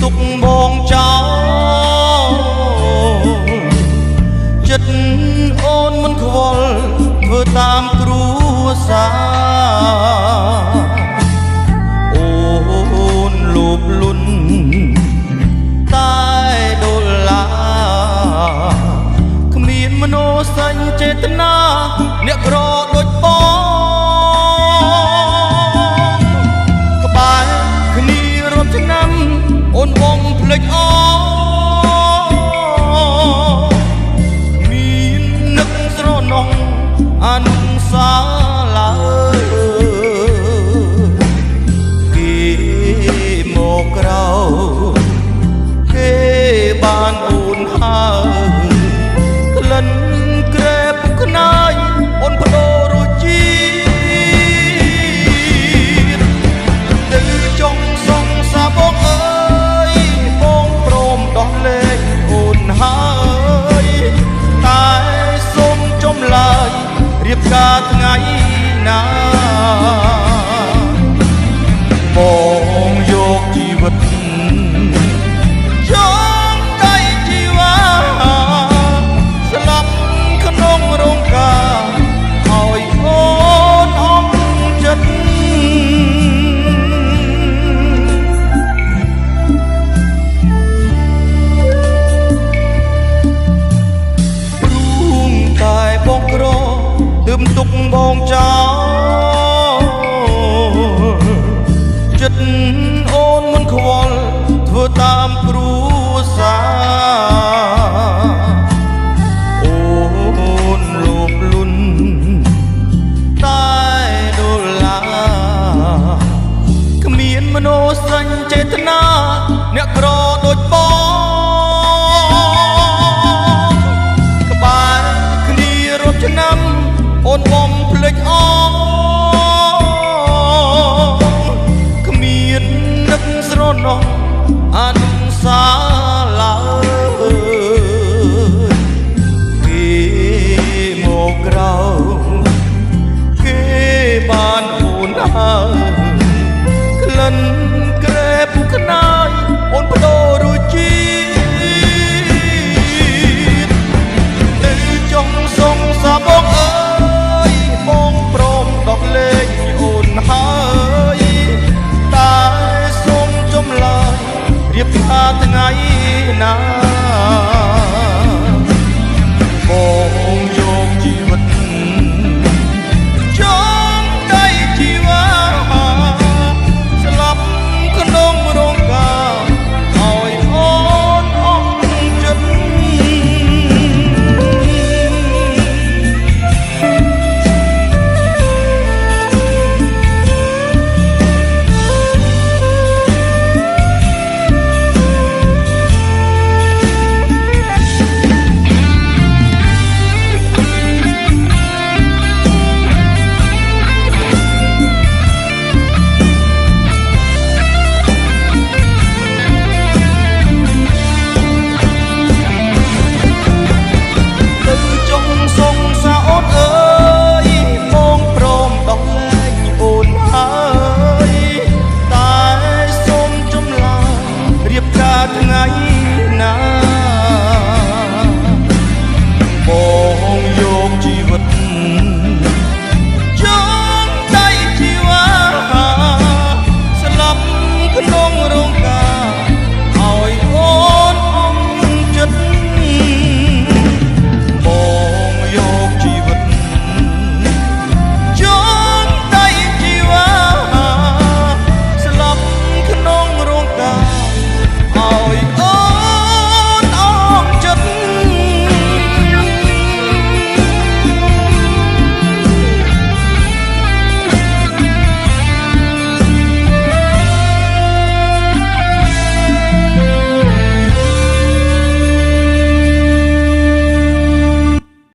ទុកបងចោលចិត្តអូនមិនខ្វល់ធ្វើតាមគ្រួសារអូនលោភលន់តែដុល្លារគ្មានមនោសញ្ចេតនាអ្នកក្រដូចបងក្បែរគ្នារាប់ឆ្នាំអូនបងភ្លេចអមាននឹកស្រណោះអនុសាឡើយគេមកក្រៅគេបានអូនហើយក្លិនក្រែពុកខ្នាយអូនបដូររសជាតិទៅចង់សងសាបងអើយបងព្រមដោះលែងអូនហើយតែសូមចំឡាយរៀបការថ្ងៃណាបងយកជីវិតចងដៃជីវ៉ាស្លាប់ក្នុងរោងការឲ្យអូនអស់ចិត្តរួមតែបងក្រទើបទុកបងចោលចិត្តអូនមិនខ្វល់ធ្វើតាមគ្រួសារអូនលោភលន់តែដុល្លារគ្មានមនោសញ្ចេតនាអ្នកក្រដូចបងក្បែរគ្នារាប់ឆ្នាំអូនបងភ្លេចអគ្មាននឹកស្រណោះអនុសាឡើយគេមកក្រៅគេបានអូនហើយក្លិនក្រែពុកខ្នាយអូនបដូររសជាតិទៅចង់សងសាបងអើយបងព្រមដោះលែងអូនហើយតែសូមចំឡាយរៀបការថ្ងៃណា